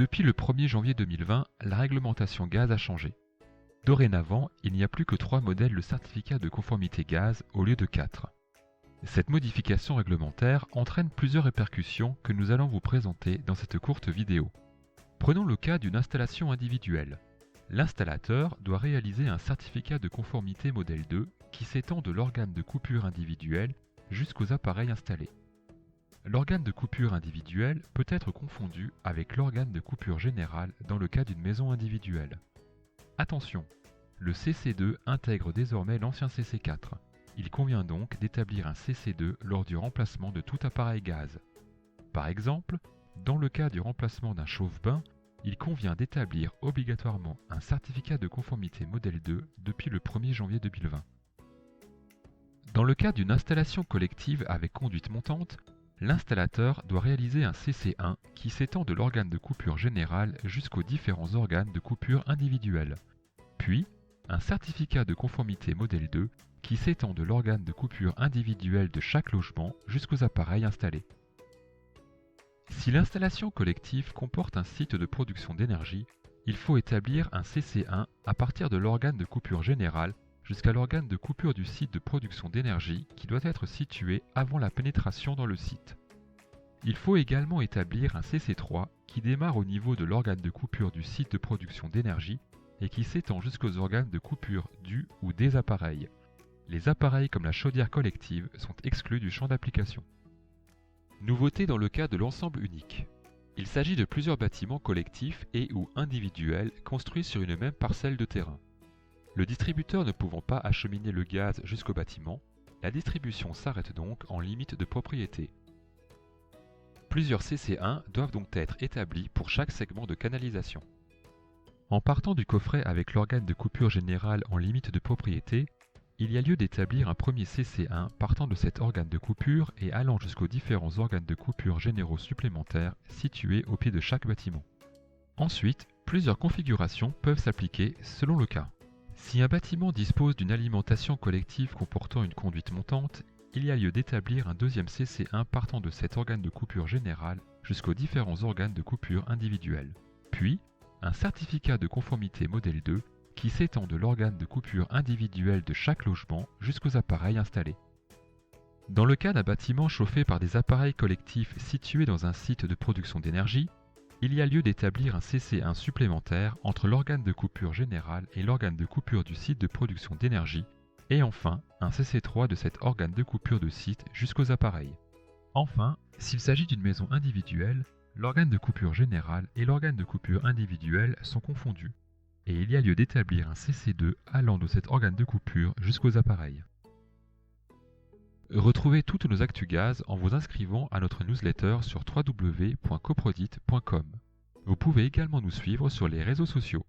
Depuis le 1er janvier 2020, la réglementation gaz a changé. Dorénavant, il n'y a plus que 3 modèles de certificat de conformité gaz au lieu de 4. Cette modification réglementaire entraîne plusieurs répercussions que nous allons vous présenter dans cette courte vidéo. Prenons le cas d'une installation individuelle. L'installateur doit réaliser un certificat de conformité modèle 2 qui s'étend de l'organe de coupure individuel jusqu'aux appareils installés. L'organe de coupure individuel peut être confondu avec l'organe de coupure général dans le cas d'une maison individuelle. Attention, le CC2 intègre désormais l'ancien CC4. Il convient donc d'établir un CC2 lors du remplacement de tout appareil gaz. Par exemple, dans le cas du remplacement d'un chauffe-bain, il convient d'établir obligatoirement un certificat de conformité modèle 2 depuis le 1er janvier 2020. Dans le cas d'une installation collective avec conduite montante, l'installateur doit réaliser un CC1 qui s'étend de l'organe de coupure général jusqu'aux différents organes de coupure individuels, puis un certificat de conformité modèle 2 qui s'étend de l'organe de coupure individuel de chaque logement jusqu'aux appareils installés. Si l'installation collective comporte un site de production d'énergie, il faut établir un CC1 à partir de l'organe de coupure général jusqu'à l'organe de coupure du site de production d'énergie qui doit être situé avant la pénétration dans le site. Il faut également établir un CC3 qui démarre au niveau de l'organe de coupure du site de production d'énergie et qui s'étend jusqu'aux organes de coupure du ou des appareils. Les appareils comme la chaudière collective sont exclus du champ d'application. Nouveauté dans le cas de l'ensemble unique. Il s'agit de plusieurs bâtiments collectifs et ou individuels construits sur une même parcelle de terrain. Le distributeur ne pouvant pas acheminer le gaz jusqu'au bâtiment, la distribution s'arrête donc en limite de propriété. Plusieurs CC1 doivent donc être établis pour chaque segment de canalisation. En partant du coffret avec l'organe de coupure générale en limite de propriété, il y a lieu d'établir un premier CC1 partant de cet organe de coupure et allant jusqu'aux différents organes de coupure généraux supplémentaires situés au pied de chaque bâtiment. Ensuite, plusieurs configurations peuvent s'appliquer selon le cas. Si un bâtiment dispose d'une alimentation collective comportant une conduite montante, il y a lieu d'établir un deuxième CC1 partant de cet organe de coupure général jusqu'aux différents organes de coupure individuels. Puis, un certificat de conformité modèle 2 qui s'étend de l'organe de coupure individuel de chaque logement jusqu'aux appareils installés. Dans le cas d'un bâtiment chauffé par des appareils collectifs situés dans un site de production d'énergie, il y a lieu d'établir un CC1 supplémentaire entre l'organe de coupure général et l'organe de coupure du site de production d'énergie, et enfin un CC3 de cet organe de coupure de site jusqu'aux appareils. Enfin, s'il s'agit d'une maison individuelle, l'organe de coupure général et l'organe de coupure individuel sont confondus, et il y a lieu d'établir un CC2 allant de cet organe de coupure jusqu'aux appareils. Retrouvez toutes nos actus gaz en vous inscrivant à notre newsletter sur www.coprodit.com. Vous pouvez également nous suivre sur les réseaux sociaux.